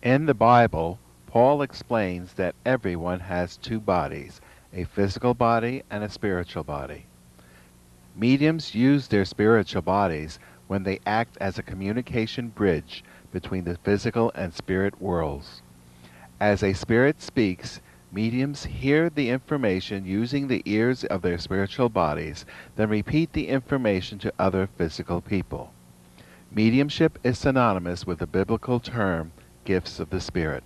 In the Bible, Paul explains that everyone has two bodies, a physical body and a spiritual body. Mediums use their spiritual bodies when they act as a communication bridge between the physical and spirit worlds. As a spirit speaks, mediums hear the information using the ears of their spiritual bodies, then repeat the information to other physical people. Mediumship is synonymous with the biblical term gifts of the Spirit.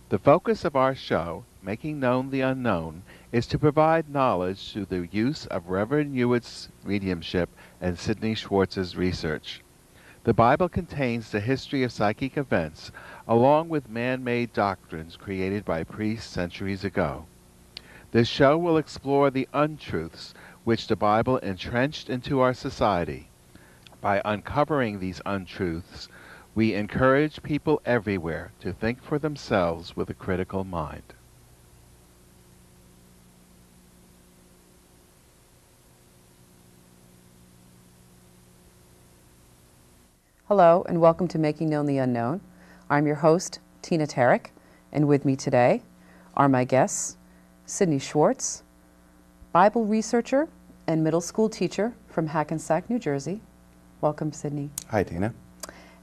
The focus of our show, Making Known the Unknown, is to provide knowledge through the use of Reverend Hewitt's mediumship and Sidney Schwartz's research. The Bible contains the history of psychic events, along with man-made doctrines created by priests centuries ago. This show will explore the untruths which the Bible entrenched into our society. By uncovering these untruths, we encourage people everywhere to think for themselves with a critical mind. Hello, and welcome to Making Known the Unknown. I'm your host, Tina Tarryk, and with me today are my guests, Sidney Schwartz, Bible researcher and middle school teacher from Hackensack, New Jersey. Welcome, Sidney. Hi, Tina.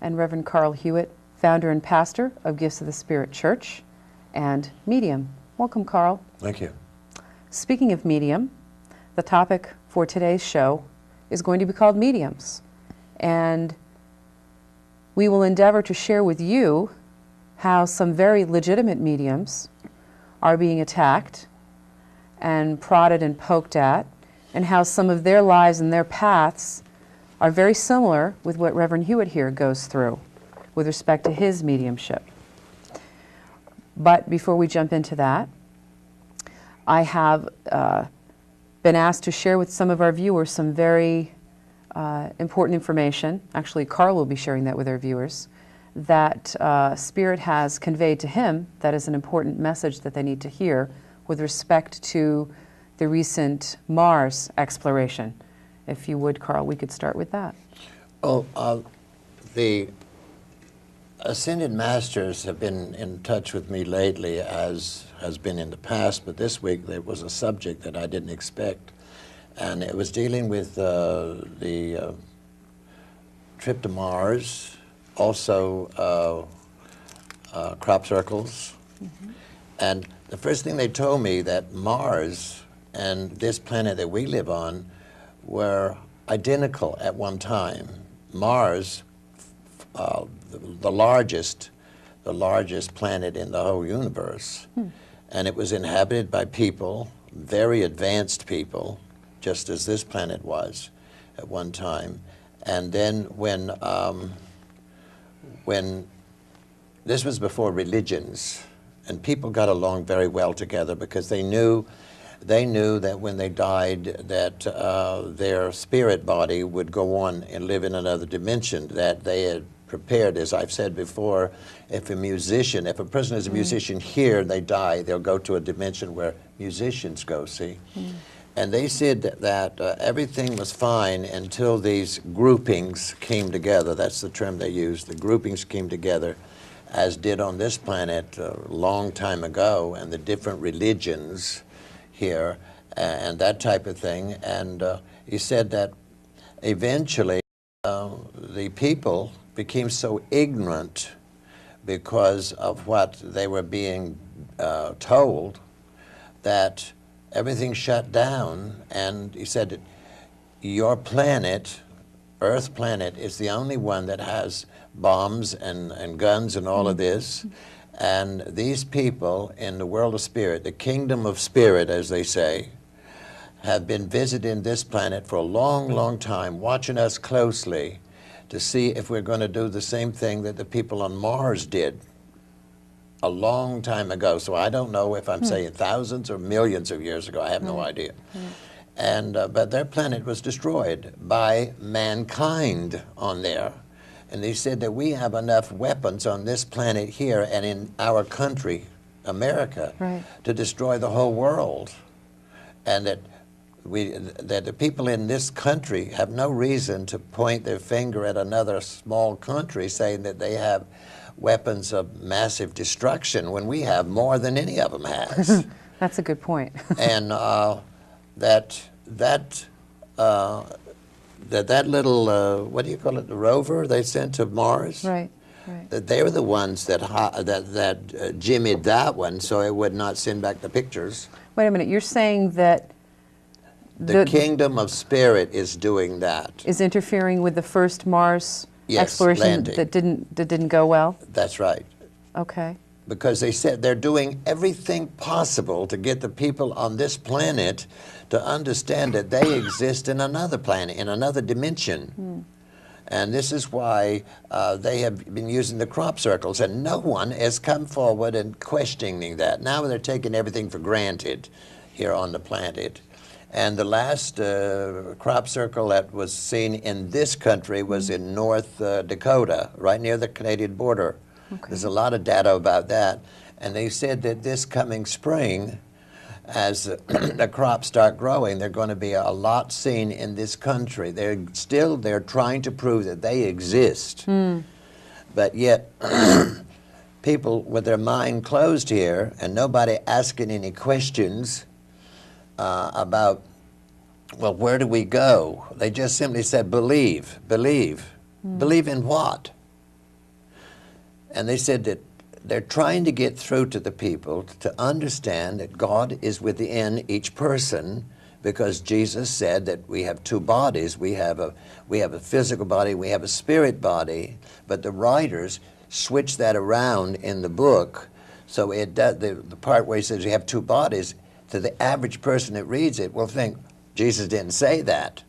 And Reverend Hewitt, founder and pastor of Gifts of the Spirit Church and medium. Welcome, Carl. Thank you. Speaking of medium, the topic for today's show is going to be called mediums. And we will endeavor to share with you how some very legitimate mediums are being attacked and prodded and poked at, and how some of their lives and their paths are very similar with what Reverend Hewitt here goes through with respect to his mediumship. But before we jump into that, I have been asked to share with some of our viewers some very important information. Actually, Carl will be sharing that with our viewers, that Spirit has conveyed to him that is an important message that they need to hear with respect to the recent Mars exploration. If you would, Carl, we could start with that. Well, the Ascended Masters have been in touch with me lately, as has been in the past, but this week there was a subject that I didn't expect, and it was dealing with the trip to Mars, also crop circles. Mm-hmm. And the first thing they told me that Mars and this planet that we live on were identical at one time. Mars, the largest planet in the whole universe, and it was inhabited by people, very advanced people, just as this planet was at one time. And then when this was before religions, and people got along very well together because they knew that when they died that their spirit body would go on and live in another dimension, that they had prepared, as I've said before, if a person is a musician here, they die, they'll go to a dimension where musicians go, see? And they said that everything was fine until these groupings came together. That's the term they used. The groupings came together, as did on this planet a long time ago, and the different religions here and that type of thing. And he said that eventually the people became so ignorant because of what they were being told that everything shut down. And he said that your planet, Earth planet, is the only one that has bombs and guns and all of this. And these people in the world of spirit, the kingdom of spirit, as they say, have been visiting this planet for a long, long time, watching us closely to see if we're going to do the same thing that the people on Mars did a long time ago. So I don't know if I'm saying thousands or millions of years ago. I have no idea. And but their planet was destroyed by mankind on there. And they said that we have enough weapons on this planet here and in our country, America, to destroy the whole world. And that that the people in this country have no reason to point their finger at another small country saying that they have weapons of massive destruction when we have more than any of them has. That's a good point. And that little what do you call it, the rover they sent to Mars, Right, right. that they were the ones that jimmied that one so it would not send back the pictures. Wait a minute, you're saying that The kingdom of spirit is doing that. is interfering with the first Mars Yes, exploration landing. that didn't go well? That's right. Okay. Because they said they're doing everything possible to get the people on this planet to understand that they exist in another planet, in another dimension. And this is why they have been using the crop circles, and no one has come forward and questioning that. Now they're taking everything for granted here on the planet. And the last crop circle that was seen in this country was in North Dakota, right near the Canadian border. Okay. There's a lot of data about that. And they said that this coming spring, as the crops start growing, they're going to be a lot seen in this country. They're trying to prove that they exist. But yet, people with their mind closed here and nobody asking any questions about, well, where do we go? They just simply said, believe, believe. Believe in what? And they said that they're trying to get through to the people to understand that God is within each person, because Jesus said that we have two bodies. We have a physical body, we have a spirit body, but the writers switch that around in the book. So it does, the part where he says you have two bodies, to the average person that reads it will think Jesus didn't say that.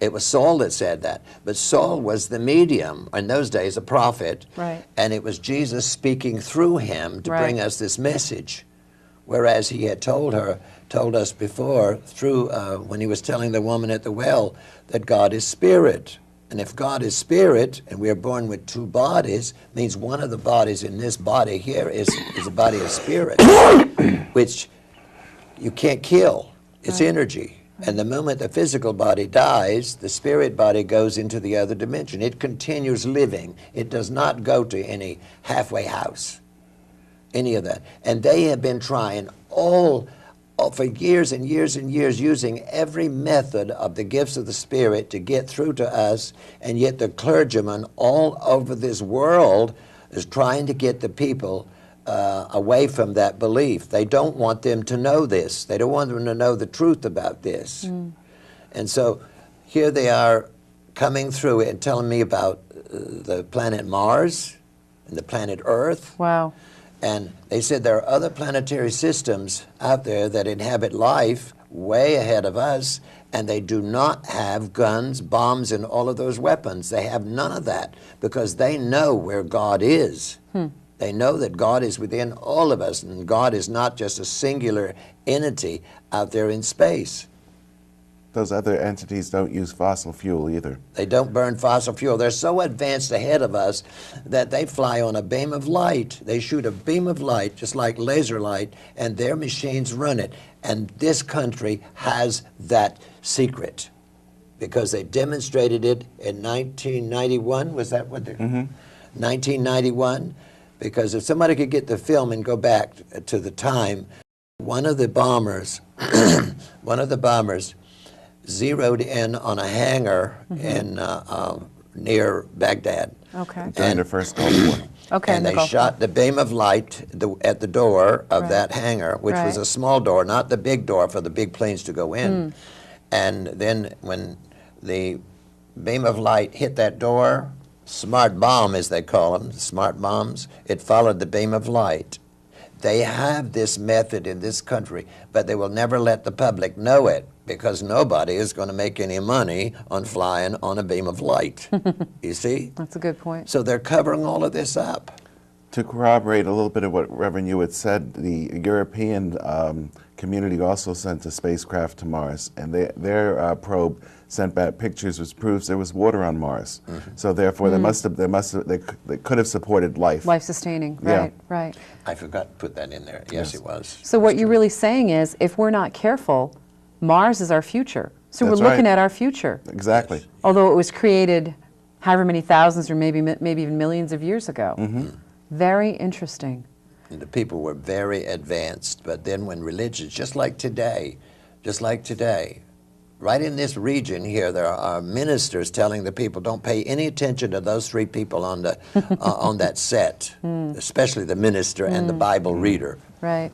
It was Saul that said that. But Saul was the medium, in those days a prophet, Right. and it was Jesus speaking through him to Right. bring us this message. Whereas he had told us before, through when he was telling the woman at the well, that God is spirit. And if God is spirit, and we are born with two bodies, means one of the bodies in this body here is a body of spirit, which you can't kill. It's Right. energy. And the moment the physical body dies, the spirit body goes into the other dimension. It continues living. It does not go to any halfway house, any of that. And they have been trying all for years and years and years, using every method of the gifts of the Spirit to get through to us, and yet the clergymen all over this world is trying to get the people away from that belief. They don't want them to know this. They don't want them to know the truth about this. And so here they are coming through and telling me about the planet Mars and the planet Earth. Wow. And they said there are other planetary systems out there that inhabit life way ahead of us, and they do not have guns, bombs, and all of those weapons. They have none of that because they know where God is. They know that God is within all of us, and God is not just a singular entity out there in space. Those other entities don't use fossil fuel either. They don't burn fossil fuel. They're so advanced ahead of us that they fly on a beam of light. They shoot a beam of light, just like laser light, and their machines run it. And this country has that secret because they demonstrated it in 1991. Was that what they 1991? Because if somebody could get the film and go back to the time, one of the bombers zeroed in on a hangar in near Baghdad. Okay. During the first Gulf War. Okay. And they shot the beam of light at the door of Right. that hangar, which was Right. a small door, not the big door for the big planes to go in. And then when the beam of light hit that door, smart bomb as they call them, smart bombs, it followed the beam of light. They have this method in this country, but they will never let the public know it because nobody is going to make any money on flying on a beam of light. You see? That's a good point. So they're covering all of this up. To corroborate a little bit of what Reverend Hewitt said, the European community also sent a spacecraft to Mars, and their probe sent back pictures which proves there was water on Mars. So therefore, they could have supported life. Life sustaining. Yeah. Right. Right. I forgot to put that in there. Yes, Yes. it was. So what you're really saying is, if we're not careful, Mars is our future. So That's we're looking right. at our future. Exactly. Although it was created however many thousands or maybe even millions of years ago. Very interesting. And the people were very advanced, but then when religions, just like today, right in this region here, there are ministers telling the people, don't pay any attention to those three people on the on that set, especially the minister and the Bible reader. Right.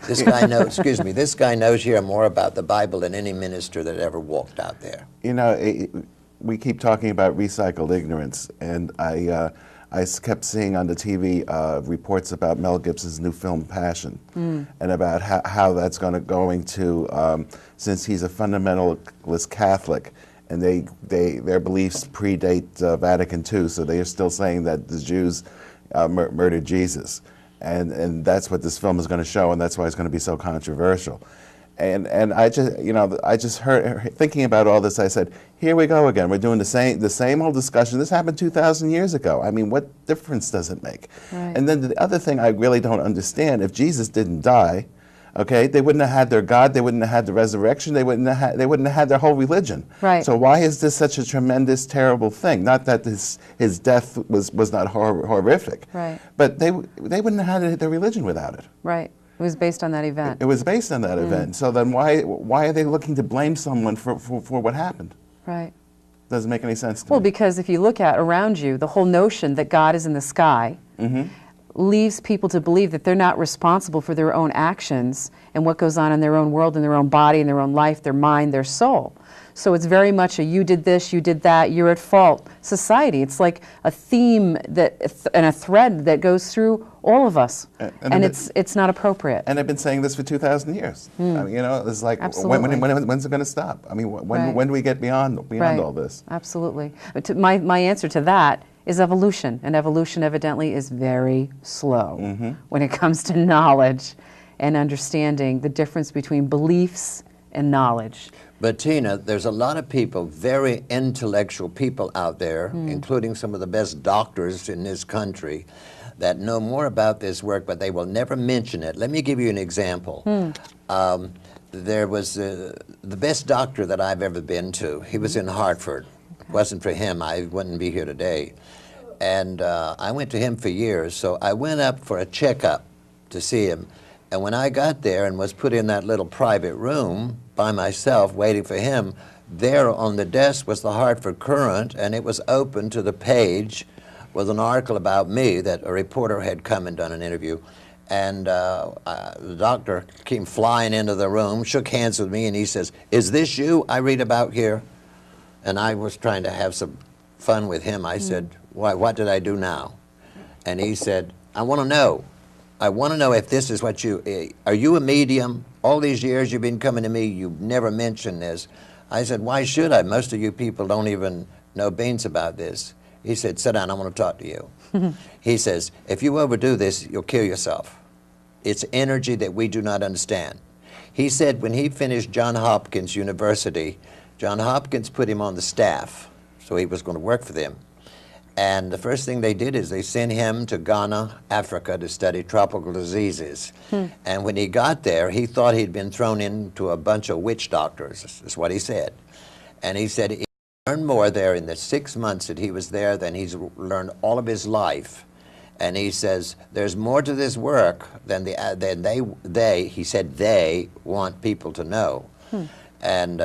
This guy knows, excuse me, this guy knows here more about the Bible than any minister that ever walked out there. You know, we keep talking about recycled ignorance, and I kept seeing on the TV reports about Mel Gibson's new film Passion, and about how that's going to, since he's a fundamentalist Catholic, and their beliefs predate Vatican II, so they are still saying that the Jews murdered Jesus. And that's what this film is going to show, and that's why it's going to be so controversial. And I just heard, thinking about all this, I said, here we go again. We're doing the same old discussion. This happened 2,000 years ago. I mean, what difference does it make? Right. And then the other thing I really don't understand, if Jesus didn't die, okay, they wouldn't have had their God, they wouldn't have had the resurrection, they wouldn't have had their whole religion. Right. So why is this such a tremendous, terrible thing? Not that his death was not horrific, Right. but they wouldn't have had their religion without it. Right. It was based on that event. It was based on that event. So then why are they looking to blame someone for what happened? Right. Doesn't make any sense to Well, me. because if you look at around you, the whole notion that God is in the sky leaves people to believe that they're not responsible for their own actions and what goes on in their own world, in their own body, in their own life, their mind, their soul. So it's very much a you did this, you did that, you're at fault society. It's like a theme and a thread that goes through all of us, and it's not appropriate. And I've been saying this for 2,000 years. I mean, you know, it's like, Absolutely. when's it going to stop? I mean, when do we get beyond Right. all this? Absolutely. But my answer to that is evolution, and evolution evidently is very slow when it comes to knowledge and understanding the difference between beliefs and knowledge. But Tina, there's a lot of people, very intellectual people out there, including some of the best doctors in this country, that know more about this work, but they will never mention it. Let me give you an example. There was the best doctor that I've ever been to. He was in Hartford. If it wasn't for him, I wouldn't be here today. And I went to him for years, so I went up for a checkup to see him. And when I got there and was put in that little private room by myself waiting for him, there on the desk was the Hartford Courant, and it was open to the page with an article about me that a reporter had come and done an interview. And the doctor came flying into the room, shook hands with me, and he says, "Is this you I read about here?" And I was trying to have some fun with him. I said, "Why, what did I do now?" And he said, "I want to know. I want to know if this is what are you a medium? All these years you've been coming to me, you've never mentioned this." I said, "Why should I? Most of you people don't even know beans about this." He said, "Sit down, I want to talk to you." He says, "If you overdo this, you'll kill yourself. It's energy that we do not understand." He said when he finished Johns Hopkins University, Johns Hopkins put him on the staff, so he was going to work for them. And the first thing they did is they sent him to Ghana, Africa, to study tropical diseases. And when he got there, he thought he'd been thrown into a bunch of witch doctors, is what he said. And he said he learned more there in the 6 months that he was there than he's learned all of his life. And he says, there's more to this work than he said they want people to know. And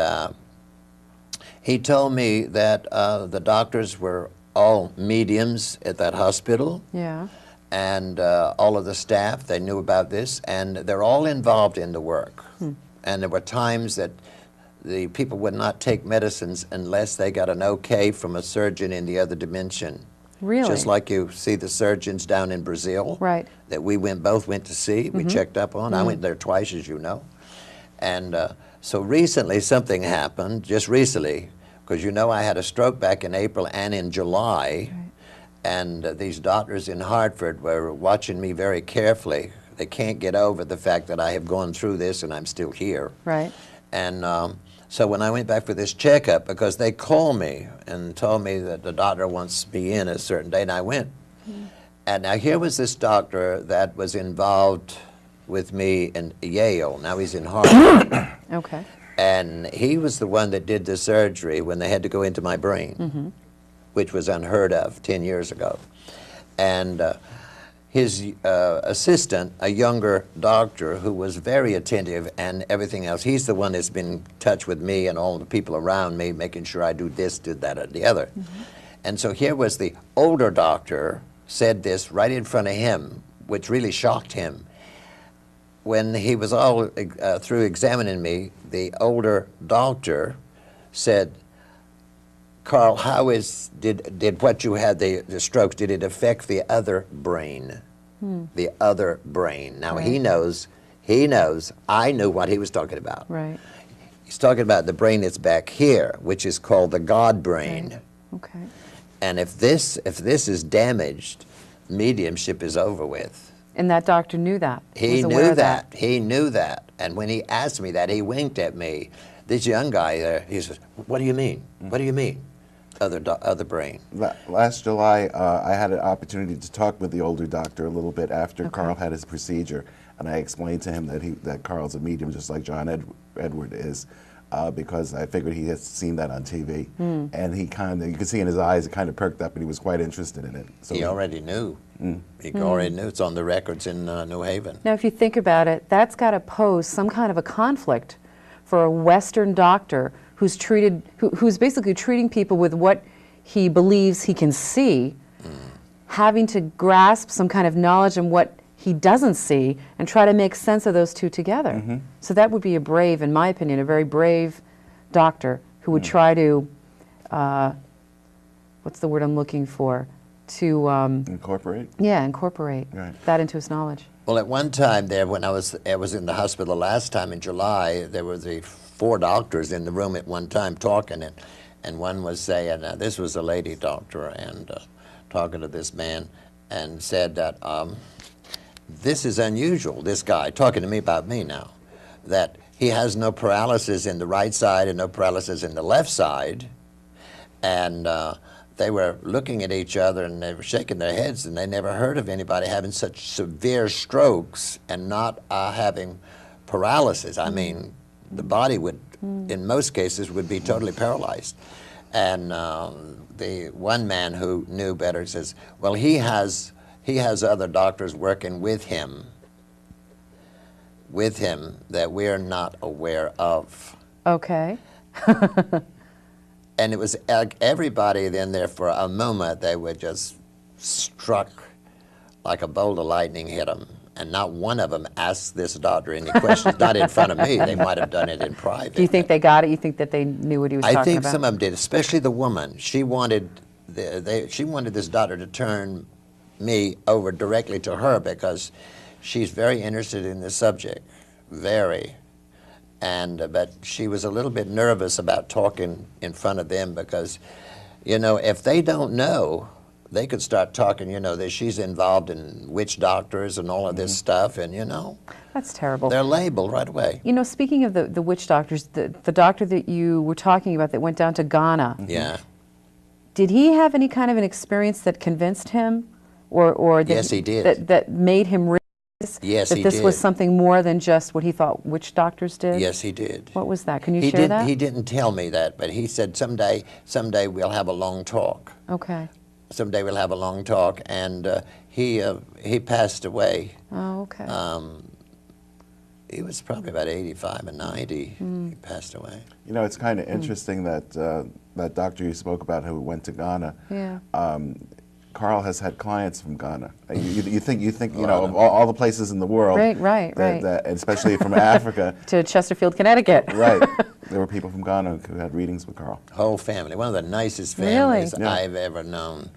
he told me that the doctors were all mediums at that hospital. Yeah. And all of the staff, they knew about this, and they're all involved in the work. And there were times that the people would not take medicines unless they got an okay from a surgeon in the other dimension. Really? Just like you see the surgeons down in Brazil. Right. That we both went to see, we checked up on. I went there twice, as you know. And so recently something happened, just recently, because you know I had a stroke back in April and in July, and these doctors in Hartford were watching me very carefully. They can't get over the fact that I have gone through this and I'm still here. Right. And so when I went back for this checkup, because they called me and told me that the doctor wants me in a certain day, and I went. And now here was this doctor that was involved with me in Yale. Now he's in Harvard. Okay. And he was the one that did the surgery when they had to go into my brain, which was unheard of 10 years ago. And his assistant, a younger doctor who was very attentive and everything else, he's the one that's been in touch with me and all the people around me, making sure I do this, do that, or the other. And so here was the older doctor said this right in front of him, which really shocked him. When he was all through examining me, the older doctor said, Carl, how did what you had, the strokes, did it affect the other brain? The other brain. Now he knows, I knew what he was talking about. Right. He's talking about the brain that's back here, which is called the God brain. Right. Okay. And if this is damaged, mediumship is over with. And that doctor knew that? He was aware knew of that. He knew that. And when he asked me that, he winked at me. This young guy there, he says, what do you mean? What do you mean? Other brain. Last July, I had an opportunity to talk with the older doctor a little bit after Carl had his procedure, and I explained to him that Carl's a medium, just like John Edward is, because I figured he had seen that on TV, and he kind of, you could see in his eyes, it kind of perked up, and he was quite interested in it. So He already knew. He already knew. It's on the records in New Haven. Now, if you think about it, that's got to pose some kind of a conflict for a Western doctor who's who's basically treating people with what he believes he can see, having to grasp some kind of knowledge on what he doesn't see and try to make sense of those two together. So that would be a brave, in my opinion, a very brave doctor who would try to, what's the word I'm looking for? To incorporate? Yeah, incorporate that into his knowledge. Well, at one time there, when I was in the hospital last time in July, there were the 4 doctors in the room at one time talking, and one was saying, this was a lady doctor, and talking to this man, and said that this is unusual, this guy, talking to me about me now, that he has no paralysis in the right side and no paralysis in the left side, and they were looking at each other and they were shaking their heads, and they never heard of anybody having such severe strokes and not having paralysis. I mean, the body would, in most cases, would be totally paralyzed. And the one man who knew better says, well, he has other doctors working with him that we're not aware of. Okay. And it was everybody then there for a moment, they were just struck like a bolt of lightning hit them. And not one of them asked this doctor any questions, not in front of me. They might have done it in private. Do you think they got it? You think that they knew what he was talking about? I think some of them did, especially the woman. She wanted this doctor to turn me over directly to her because she's very interested in this subject, very. And but she was a little bit nervous about talking in front of them because, you know, if they don't know, they could start talking, you know, that she's involved in witch doctors and all of this stuff, and, you know. That's terrible. They're labeled right away. You know, speaking of the witch doctors, the doctor that you were talking about that went down to Ghana. Yeah. Did he have any kind of an experience that convinced him? Or that Yes, he did. That made him realize that this was something more than just what he thought witch doctors did? Yes, he did. What was that? Can you share that? He didn't tell me that, but he said someday we'll have a long talk. Okay. Someday we'll have a long talk, and he passed away. Oh, okay. He was probably about 85 and 90. He passed away. You know, it's kind of interesting that that doctor you spoke about who went to Ghana. Yeah. Carl has had clients from Ghana. You think you know of all the places in the world. Right. And especially from Africa. To Chesterfield, Connecticut. Right. There were people from Ghana who had readings with Carl. Whole family, one of the nicest families Really? I've ever known,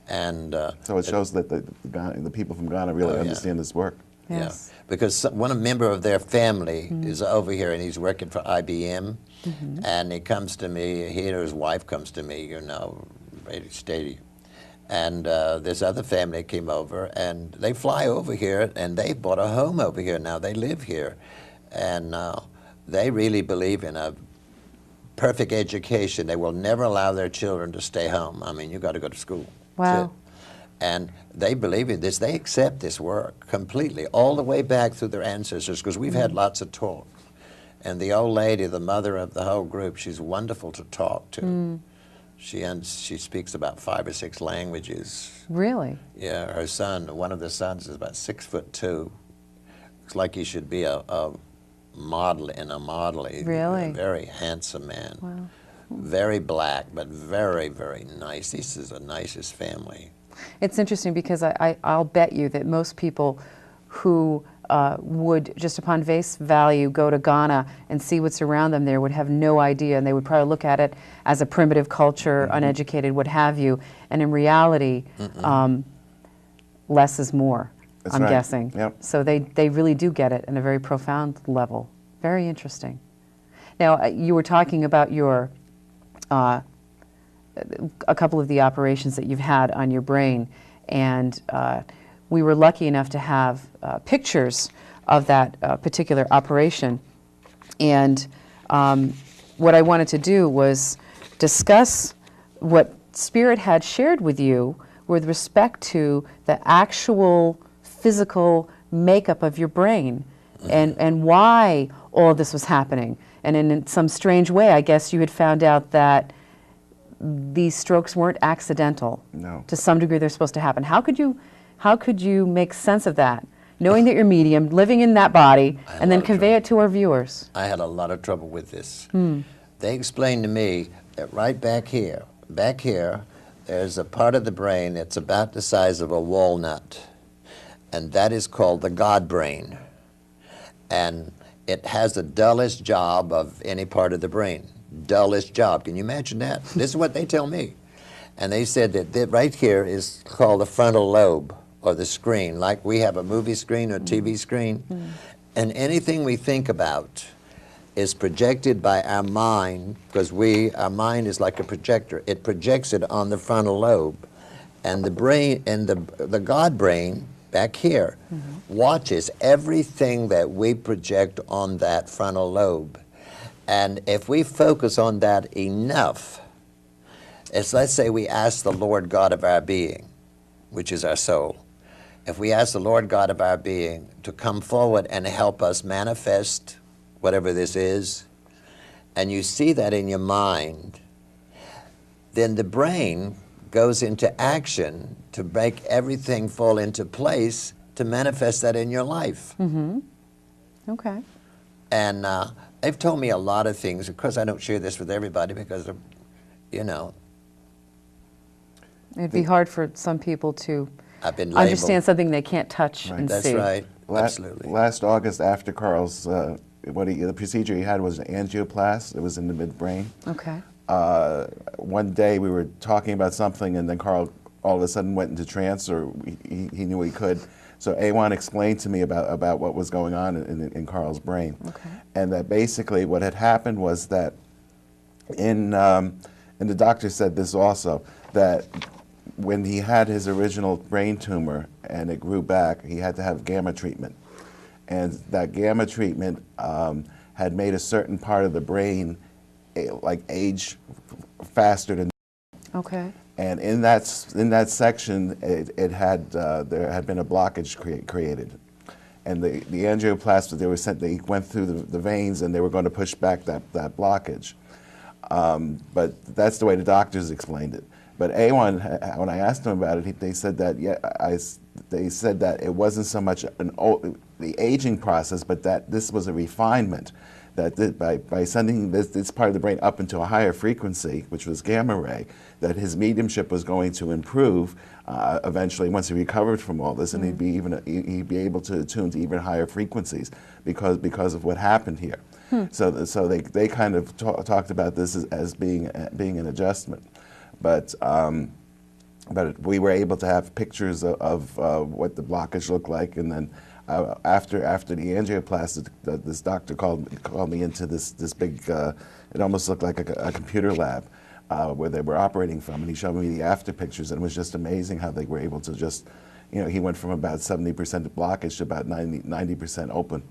and so it shows that the people from Ghana really understand this work. Yes. yeah, because one member of their family is over here and he's working for IBM, and he comes to me. He and his wife comes to me, you know, very steady. And this other family came over, and they fly over here, and they bought a home over here. Now they live here, and they really believe in a perfect education. They will never allow their children to stay home. I mean, you got to go to school. Wow. And they believe in this. They accept this work completely, all the way back through their ancestors, because we've had lots of talk. And the old lady, the mother of the whole group, she's wonderful to talk to. She speaks about 5 or 6 languages. Really? Yeah, her son, one of the sons is about 6'2". Looks like he should be a model in a model. He's Really? a very handsome man. Wow. Very black, but very, very nice. This is the nicest family. It's interesting because I'll bet you that most people who would, just upon face value, go to Ghana and see what's around them there would have no idea, and they would probably look at it as a primitive culture, uneducated, what have you. And in reality, less is more, That's I'm right. guessing. Yep. So they really do get it in a very profound level. Very interesting. Now, you were talking about your a couple of the operations that you've had on your brain, and we were lucky enough to have pictures of that particular operation. And what I wanted to do was discuss what Spirit had shared with you with respect to the actual physical makeup of your brain and why all of this was happening. And in some strange way, I guess you had found out that these strokes weren't accidental. No. To some degree, they're supposed to happen. How could you make sense of that, knowing that you're medium, living in that body, and then convey it to our viewers? I had a lot of trouble with this. They explained to me that right back here, there's a part of the brain that's about the size of a walnut, and that is called the God brain. And it has the dullest job of any part of the brain. Dullest job. Can you imagine that? This is what they tell me. And they said that right here is called the frontal lobe, or the screen, like we have a movie screen or TV screen. And anything we think about is projected by our mind, because our mind is like a projector. It projects it on the frontal lobe. And the brain, and the God brain, back here, watches everything that we project on that frontal lobe. And if we focus on that enough, let's say we ask the Lord God of our being, which is our soul. If we ask the Lord God of our being to come forward and help us manifest whatever this is, and you see that in your mind, then the brain goes into action to make everything fall into place to manifest that in your life. Okay. And they've told me a lot of things. Of course, I don't share this with everybody because, you know. It'd be hard for some people to I've been labeled. understand something they can't touch and That's see. right. Absolutely. Last August, after Carl's, the procedure he had was an angioplast. It was in the midbrain. Okay. One day we were talking about something, and then Carl all of a sudden went into trance, or he knew he could. So A1 explained to me about what was going on in Carl's brain. Okay. And that basically what had happened was that and the doctor said this also, that when he had his original brain tumor and it grew back, he had to have gamma treatment. And that gamma treatment had made a certain part of the brain like age faster than. Okay. And in that section, there had been a blockage created, and the angioplasty they went through the veins, and they were going to push back that blockage. But that's the way the doctors explained it. But A1, when I asked them about it, they said that they said that it wasn't so much the aging process, but that this was a refinement. That by sending this part of the brain up into a higher frequency, which was gamma ray, that his mediumship was going to improve eventually once he recovered from all this, and he'd be able to attune to even higher frequencies because of what happened here. So they kind of talked about this as being an adjustment, but we were able to have pictures of what the blockage looked like, and then. After the angioplasty, this doctor called me into this big, it almost looked like a computer lab where they were operating from, and he showed me the after pictures, and it was just amazing how they were able to just, he went from about 70% blockage to about 90% open.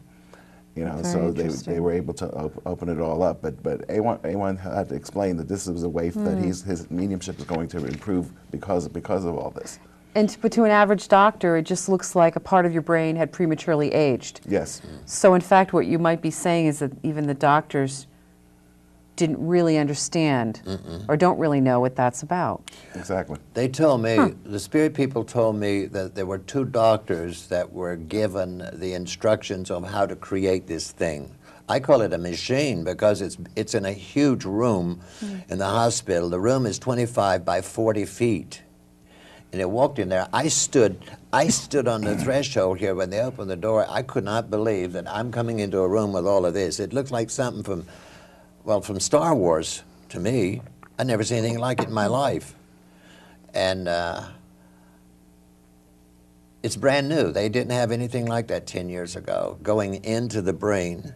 So they were able to open it all up. But A1 had to explain that this was a way that his mediumship is going to improve because of all this. But to an average doctor, it just looks like a part of your brain had prematurely aged. Yes. So in fact, what you might be saying is that even the doctors didn't really understand or don't really know what that's about. Exactly. They told me, the spirit people told me that there were 2 doctors that were given the instructions on how to create this thing. I call it a machine because it's in a huge room in the hospital. The room is 25 by 40 feet. And I walked in there. I stood on the threshold here when they opened the door. I could not believe that I'm coming into a room with all of this. It looked like something from Star Wars to me. I'd never seen anything like it in my life. And it's brand new. They didn't have anything like that 10 years ago. Going into the brain,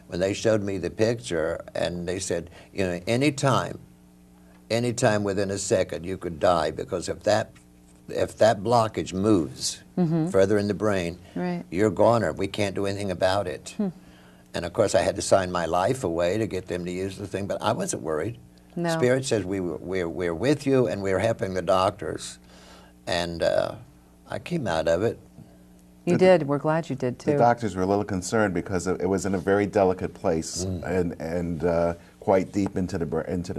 when they showed me the picture, and they said, you know, anytime within a second you could die, because if that blockage moves further in the brain, you're gone, or we can't do anything about it. And of course I had to sign my life away to get them to use the thing, but I wasn't worried. No. Spirit says we're with you, and we're helping the doctors. And I came out of it. You did. We're glad you did too. The doctors were a little concerned because it was in a very delicate place and quite deep into the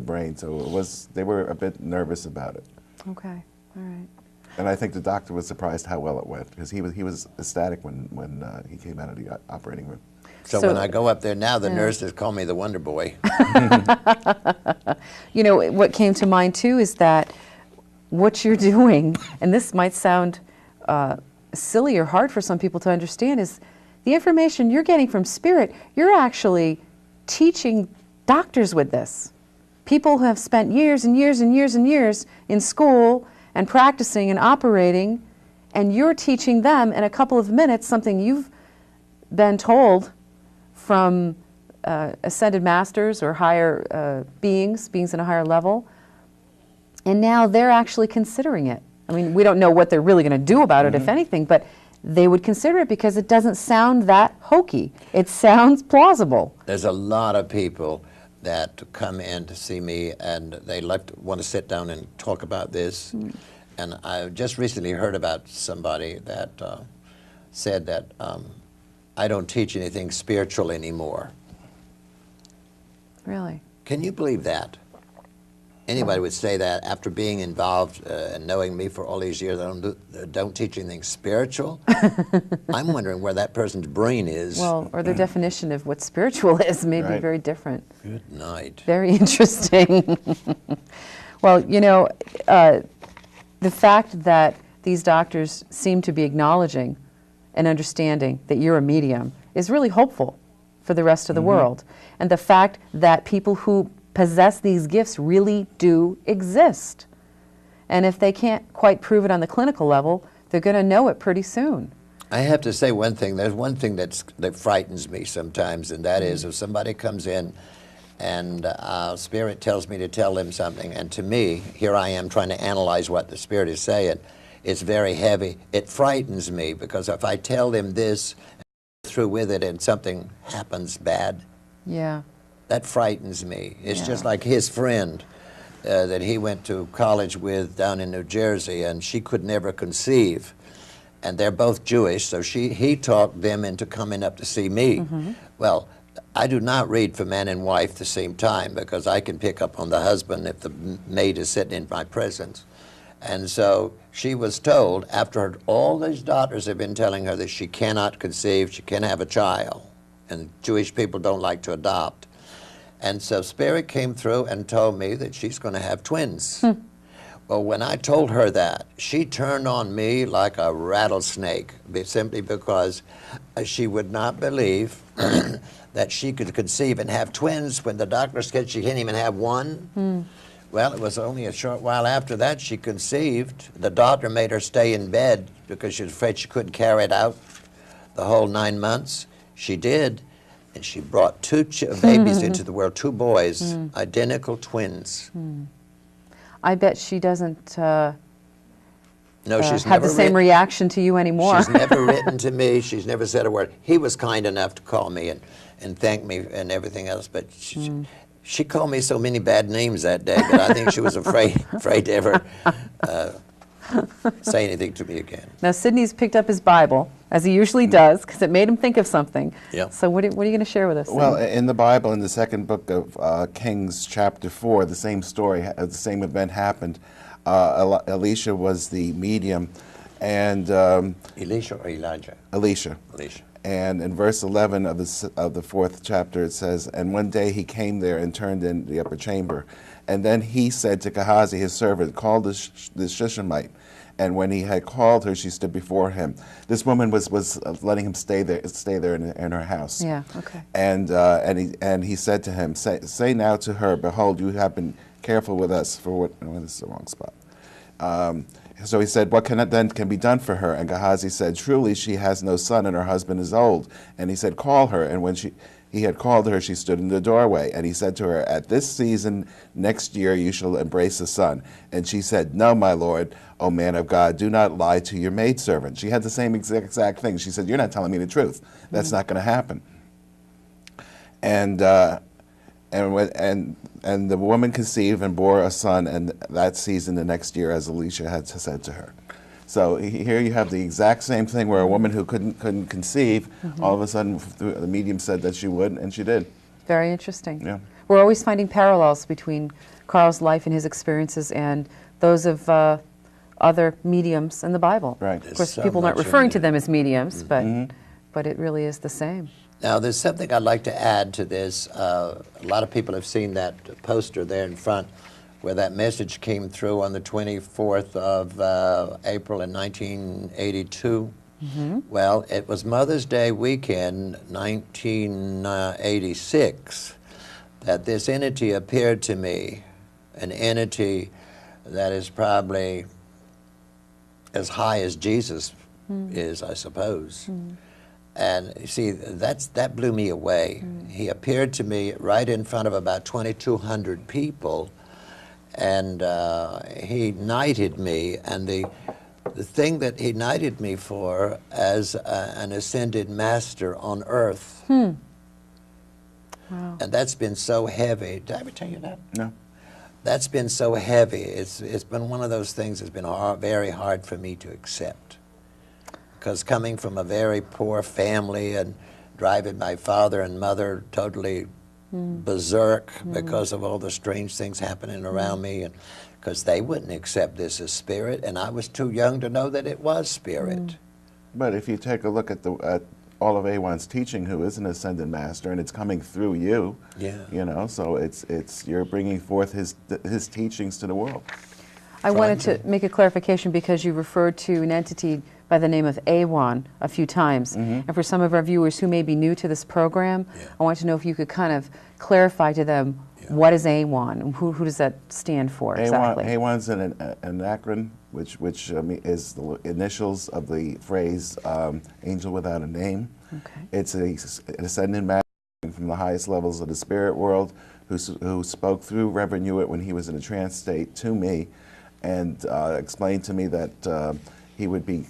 brain. So they were a bit nervous about it. Okay. All right. And I think the doctor was surprised how well it went, because he was ecstatic when he came out of the operating room. So when I go up there now, the nurses call me the Wonder Boy. You know, what came to mind too is that what you're doing, and this might sound silly or hard for some people to understand, is the information you're getting from Spirit, you're actually teaching doctors with this. People who have spent years and years and years and years in school and practicing and operating, and you're teaching them in a couple of minutes something you've been told from ascended masters or higher beings in a higher level, and now they're actually considering it. I mean, we don't know what they're really going to do about it, if anything, but they would consider it because it doesn't sound that hokey. It sounds plausible. There's a lot of people that come in to see me, and they want to sit down and talk about this. And I just recently heard about somebody that said that I don't teach anything spiritual anymore. Really? Can you believe that? Anybody would say that after being involved and knowing me for all these years, I don't teach anything spiritual? I'm wondering where that person's brain is. Well, or their definition of what spiritual is may be very different. Good night. Very interesting. Well, you know, the fact that these doctors seem to be acknowledging and understanding that you're a medium is really hopeful for the rest of the world. And the fact that people who possess these gifts really do exist. And if they can't quite prove it on the clinical level, they're going to know it pretty soon. I have to say one thing. There's one thing that frightens me sometimes, and that is if somebody comes in and Spirit tells me to tell them something, and to me, here I am trying to analyze what the Spirit is saying, it's very heavy. It frightens me, because if I tell them this, and through with it, and something happens bad, that frightens me. It's just like his friend that he went to college with down in New Jersey, and she could never conceive. And they're both Jewish, so he talked them into coming up to see me. Well, I do not read for man and wife at the same time, because I can pick up on the husband if the maid is sitting in my presence. And so she was told, after all these doctors have been telling her that she cannot conceive, she can't have a child, and Jewish people don't like to adopt. And so Spirit came through and told me that she's going to have twins. Well, when I told her that, she turned on me like a rattlesnake, simply because she would not believe that she could conceive and have twins when the doctor said she can't even have one. Well, it was only a short while after that she conceived. The doctor made her stay in bed because she was afraid she couldn't carry it out the whole 9 months. She did. And she brought 2 babies into the world, 2 boys, identical twins. I bet she doesn't no, she's have the same reaction to you anymore. She's never written to me. She's never said a word. He was kind enough to call me and thank me and everything else, but she called me so many bad names that day, but I think she was afraid to ever say anything to me again. Now, Sidney's picked up his Bible, as he usually does, because it made him think of something. Yep. So what are you going to share with us, Sidney? Well, in the Bible, in the second book of Kings, chapter 4, the same story, the same event happened. Elisha was the medium, and Elisha or Elijah? Elisha. Elisha. And in verse 11 of the fourth chapter, it says, "And one day he came there and turned in the upper chamber. And then he said to Gehazi, his servant, call this Shunammite. And when he had called her, she stood before him." This woman was letting him stay there in her house. Yeah, okay. And he said to him, say now to her, behold, you have been careful with us for what, oh, this is the wrong spot. So he said, what then can be done for her? And Gehazi said, truly she has no son, and her husband is old. And he said, call her. And when he had called her, she stood in the doorway. And he said to her, at this season next year you shall embrace a son. And she said, no, my lord, O man of God, do not lie to your maidservant. She had the same exact thing. She said, you're not telling me the truth. That's not going to happen. And the woman conceived and bore a son, and that season the next year, as Elisha had said to her. So here you have the exact same thing, where a woman who couldn't conceive, all of a sudden the medium said that she would, and she did. Very interesting. Yeah. We're always finding parallels between Carl's life and his experiences and those of other mediums in the Bible. Right. Of course, So people aren't much referring in to there. them as mediums, but it really is the same. Now, there's something I'd like to add to this. A lot of people have seen that poster there in front where that message came through on the 24th of April in 1982. Well, it was Mother's Day weekend, 1986, that this entity appeared to me, an entity that is probably as high as Jesus is, I suppose. And you see, that blew me away. He appeared to me right in front of about 2,200 people, and he knighted me. And the thing that he knighted me for as an ascended master on earth. Wow. And that's been so heavy. Did I ever tell you that? No. That's been so heavy. It's been one of those things that's been very hard for me to accept. Because coming from a very poor family and driving my father and mother totally berserk because of all the strange things happening around me, and because they wouldn't accept this as spirit, and I was too young to know that it was spirit. But if you take a look at all of Awan's teaching, who is an ascended master, and it's coming through you, you know, so it's you're bringing forth his teachings to the world. I wanted to make a clarification because you referred to an entity by the name of Awan a few times. And for some of our viewers who may be new to this program, I want to know if you could kind of clarify to them what is Awan and who does that stand for exactly? Awan's an acronym which is the initials of the phrase angel without a name. Okay. It's an ascended master from the highest levels of the spirit world who spoke through Reverend Hewitt when he was in a trance state to me and explained to me that we would be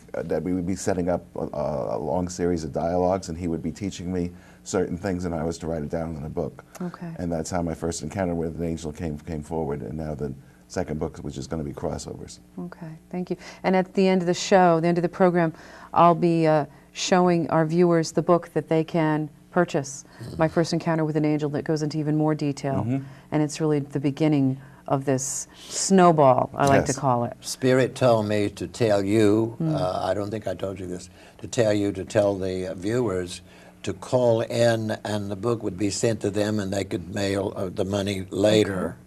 setting up a long series of dialogues, and he would be teaching me certain things, and I was to write it down in a book. Okay. And that's how my first encounter with an angel came forward, and now the second book, which is going to be crossovers. Okay, thank you. And at the end of the show, the end of the program, I'll be showing our viewers the book that they can purchase, My First Encounter with an Angel, that goes into even more detail. And it's really the beginning of this snowball, I like to call it. Spirit told me to tell you, I don't think I told you this, to tell the viewers to call in, and the book would be sent to them, and they could mail the money later.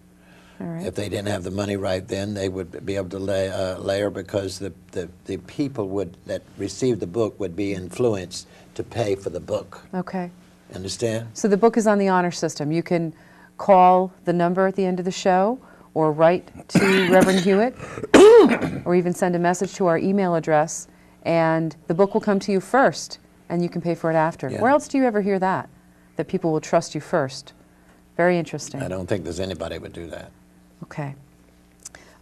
All right. If they didn't have the money right then, they would be able to layer, because the people that received the book would be influenced to pay for the book. Okay. Understand? So the book is on the honor system. You can call the number at the end of the show, or write to Reverend Hewitt, or even send a message to our email address, and the book will come to you first, and you can pay for it after. Yeah. Where else do you ever hear that people will trust you first? Very interesting. I don't think there's anybody who would do that. Okay.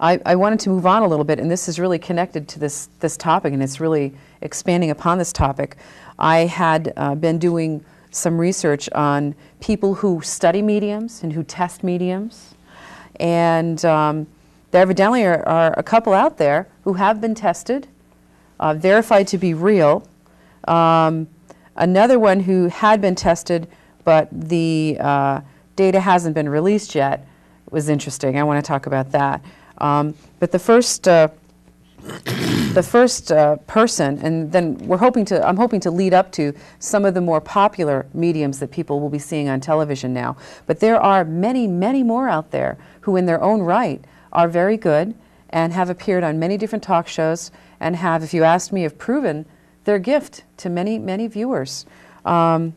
I wanted to move on a little bit, and this is really connected to this topic, and it's really expanding upon this topic. I had been doing some research on people who study mediums and who test mediums, and there evidently are a couple out there who have been tested, verified to be real. Another one who had been tested, but the data hasn't been released yet, was interesting. I want to talk about that. But the first person, and then I'm hoping to lead up to some of the more popular mediums that people will be seeing on television now. But there are many, many more out there who in their own right are very good and have appeared on many different talk shows and have, if you asked me, have proven their gift to many, many viewers. One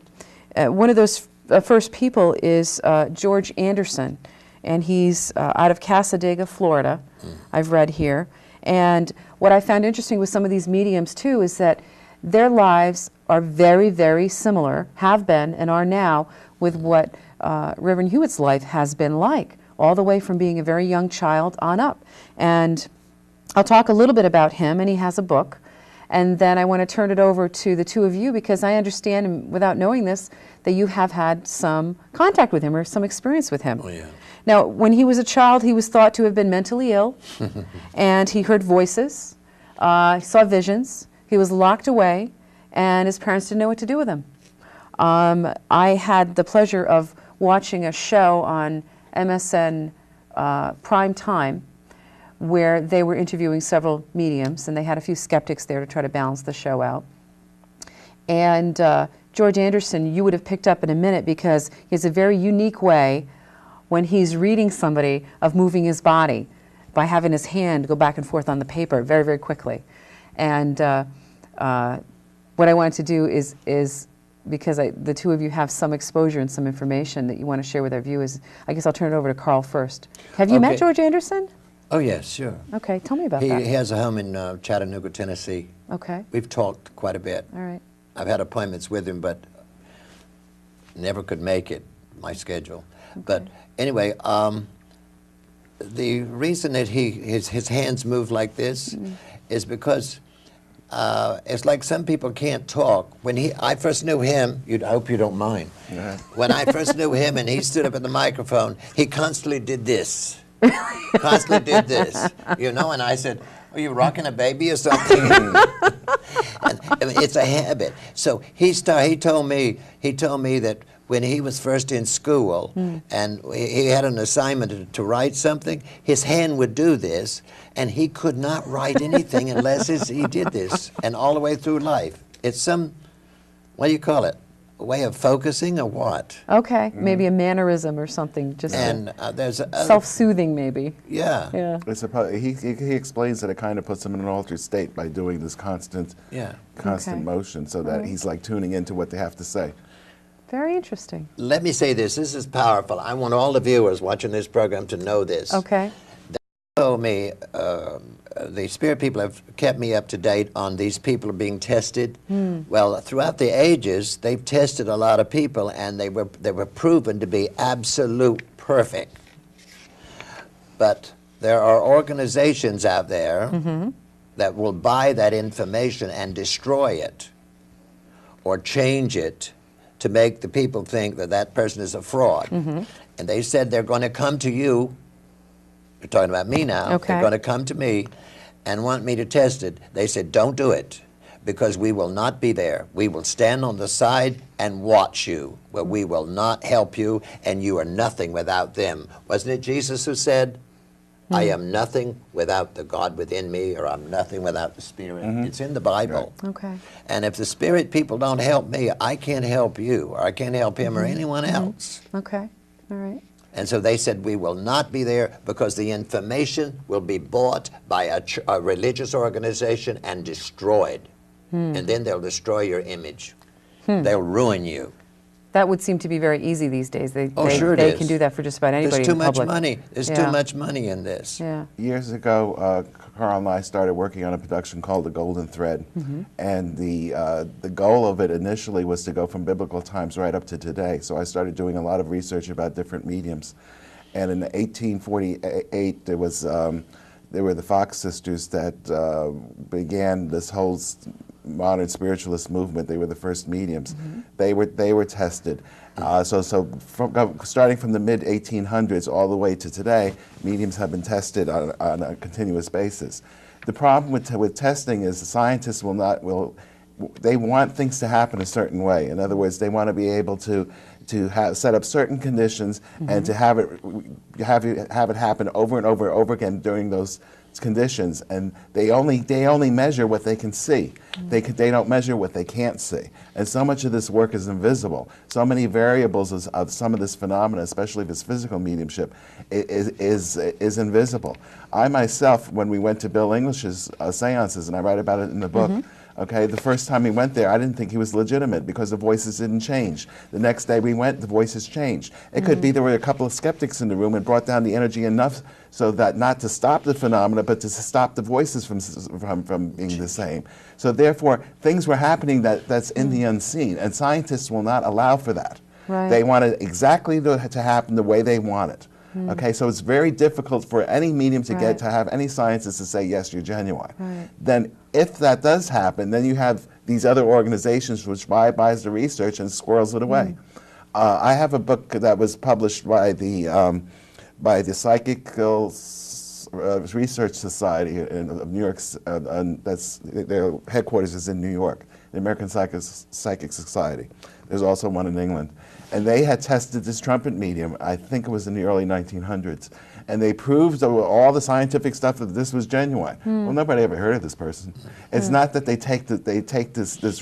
of those first people is George Anderson, and he's out of Cassadaga, Florida, I've read here. And what I found interesting with some of these mediums, too, is that their lives are very, very similar, have been and are now, with what Reverend Hewitt's life has been like, all the way from being a very young child on up. And I'll talk a little bit about him, and he has a book. And then I want to turn it over to the two of you, because I understand, and without knowing this, that you have had some contact with him or some experience with him. Oh, yeah. Now, when he was a child, he was thought to have been mentally ill, and he heard voices, he saw visions, he was locked away, and his parents didn't know what to do with him. I had the pleasure of watching a show on MSN Prime Time where they were interviewing several mediums, and they had a few skeptics there to try to balance the show out. And George Anderson, you would have picked up in a minute, because he has a very unique way when he's reading somebody of moving his body by having his hand go back and forth on the paper very, very quickly. And what I wanted to do is because the two of you have some exposure and some information that you want to share with our viewers, I guess I'll turn it over to Carl first. Have you met George Anderson? Oh, yes, sure. Okay, tell me about that. He has a home in Chattanooga, Tennessee. Okay. We've talked quite a bit. All right. I've had appointments with him, but never could make it, my schedule. Okay. But anyway, the reason that his hands move like this is because it's like some people can't talk. When I first knew him, I hope you don't mind. Yeah. When I first knew him and he stood up at the microphone, he constantly did this. Constantly did this, you know, and I said, "Are you rocking a baby or something?" And, I mean, it's a habit. So he told me that when he was first in school and he had an assignment to write something, his hand would do this, and he could not write anything unless he did this, and all the way through life. It's some, what do you call it? A way of focusing or what? Okay, maybe a mannerism or something, just And there's self-soothing maybe. Yeah. Yeah. He explains that it kind of puts him in an altered state by doing this constant Okay. motion, so that he's like tuning into what they have to say. Very interesting. Let me say this. This is powerful. I want all the viewers watching this program to know this. Okay. They told me, the spirit people have kept me up to date on these people being tested. Well, throughout the ages, they've tested a lot of people, and they were proven to be absolute perfect. But there are organizations out there that will buy that information and destroy it or change it to make the people think that that person is a fraud. And they said they're going to come to you. You're talking about me now. Okay. They're going to come to me and want me to test it. They said, don't do it, because we will not be there. We will stand on the side and watch you, but we will not help you, and you are nothing without them. Wasn't it Jesus who said, I am nothing without the God within me, or I'm nothing without the Spirit? It's in the Bible. Right. Okay. And if the Spirit people don't help me, I can't help you, or I can't help him or anyone else. Okay. All right. And so they said, we will not be there, because the information will be bought by a religious organization and destroyed. And then they'll destroy your image. They'll ruin you. That would seem to be very easy these days. They Sure it they is. can do that for just about anybody There's too in much public. money. There's Yeah. too much money in this. Yeah. Years ago, Carl and I started working on a production called The Golden Thread, and the goal of it initially was to go from biblical times right up to today. So I started doing a lot of research about different mediums, and in 1848 there were the Fox sisters that began this whole modern spiritualist movement. They were the first mediums. they were tested. Starting from the mid-1800s all the way to today, mediums have been tested on a continuous basis. The problem with testing is the scientists they want things to happen a certain way. In other words, they want to be able to set up certain conditions and to have it happen over and over and over again during those conditions, and they only measure what they can see. They don't measure what they can't see, and so much of this work is invisible. So many variables of some of this phenomena, especially if it's physical mediumship, is invisible. I myself, when we went to Bill English's seances, and I write about it in the book. Okay, the first time we went there, I didn't think he was legitimate because the voices didn't change. The next day we went, the voices changed. It could be there were a couple of skeptics in the room and brought down the energy enough so that not to stop the phenomena, but to stop the voices from being the same. So therefore, things were happening that's in the unseen, and scientists will not allow for that. Right. They want it exactly to happen the way they want it. Okay, so it's very difficult for any medium to get to have any scientist to say, yes, you're genuine. Then if that does happen, then you have these other organizations which buys the research and squirrels it away. I have a book that was published by the Psychical Research Society of New York, their headquarters is in New York, the American Psychic Society. There's also one in England. And they had tested this trumpet medium, I think it was in the early 1900s, and they proved all the scientific stuff that this was genuine. Well, nobody ever heard of this person. It's not that they take this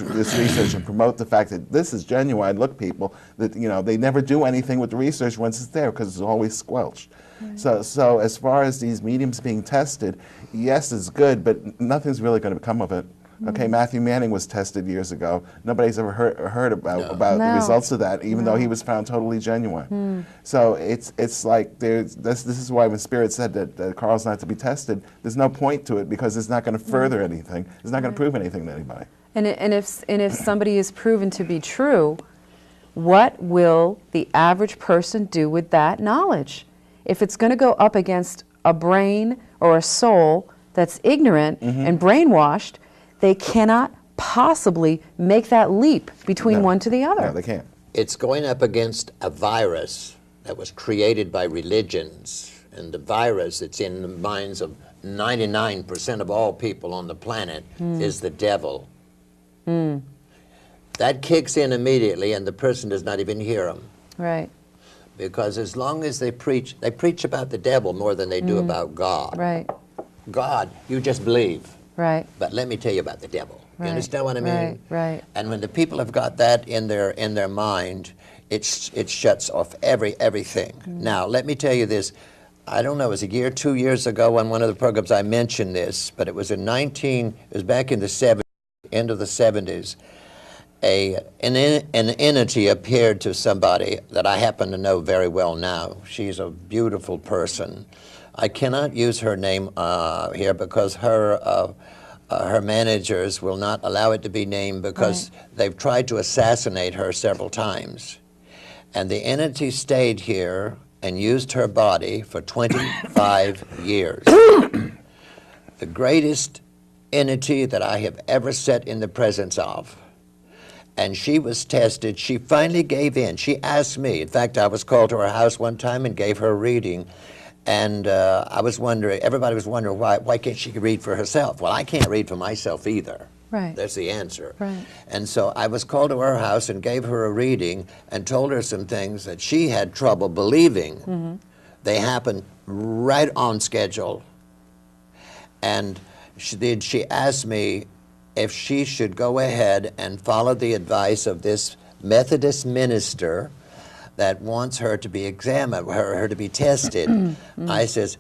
research and promote the fact that this is genuine. Look, people, that they never do anything with the research once it's there because it's always squelched. So as far as these mediums being tested, yes, it's good, but nothing's really going to come of it. Okay, Matthew Manning was tested years ago. Nobody's ever heard about the results of that, even though he was found totally genuine. So it's like this is why when Spirit said that Carl's not to be tested, there's no point to it because it's not going to further anything. It's not going to prove anything to anybody. And if somebody is proven to be true, what will the average person do with that knowledge? If it's going to go up against a brain or a soul that's ignorant and brainwashed, they cannot possibly make that leap between one to the other. No, they can't. It's going up against a virus that was created by religions, and the virus that's in the minds of 99% of all people on the planet is the devil. That kicks in immediately, and the person does not even hear them. Right. Because as long as they preach about the devil more than they do about God. Right. God, you just believe. Right. But let me tell you about the devil. You understand what I mean? Right, right. And when the people have got that in their mind, it shuts off everything. Now, let me tell you this. I don't know, it was a year, 2 years ago on one of the programs I mentioned this, but it was back in the 70s, end of the 70s. An entity appeared to somebody that I happen to know very well now. She's a beautiful person. I cannot use her name here because her managers will not allow it to be named because they've tried to assassinate her several times. And the entity stayed here and used her body for 25 years. The greatest entity that I have ever sat in the presence of. And she was tested. She finally gave in. She asked me. In fact, I was called to her house one time and gave her a reading. And I was wondering, everybody was wondering, why can't she read for herself? Well, I can't read for myself either. Right. That's the answer. Right. And so I was called to her house and gave her a reading and told her some things that she had trouble believing. They happened right on schedule. And she asked me if she should go ahead and follow the advice of this Methodist minister that wants her to be examined, her to be tested. I says,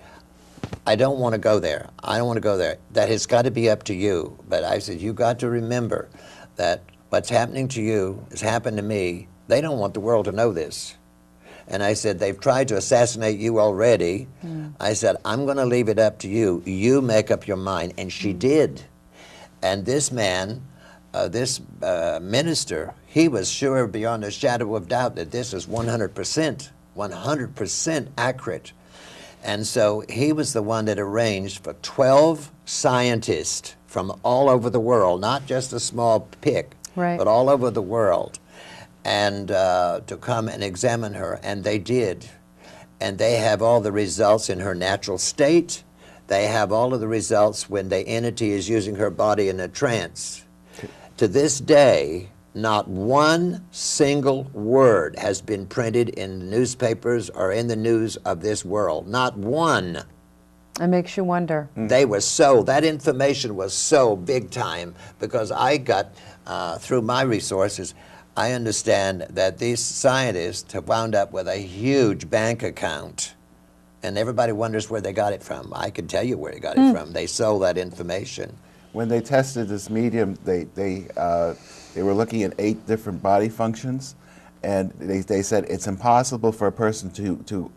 I don't want to go there. I don't want to go there. That has got to be up to you. But I said, you got to remember that what's happening to you has happened to me. They don't want the world to know this. And I said, they've tried to assassinate you already. I said, I'm going to leave it up to you. You make up your mind. And she did. And this man, this minister, he was sure beyond a shadow of doubt that this is 100% accurate. And so he was the one that arranged for 12 scientists from all over the world, not just a small pick, but all over the world. and to come and examine her, and they did. And they have all the results in her natural state. They have all of the results when the entity is using her body in a trance. To this day, not one single word has been printed in the newspapers or in the news of this world. Not one. It makes you wonder. They were so, that information was so big time, because I got, through my resources, I understand that these scientists have wound up with a huge bank account, and everybody wonders where they got it from. I can tell you where they got it from. They sold that information. When they tested this medium, they were looking at 8 different body functions, and they said it's impossible for a person to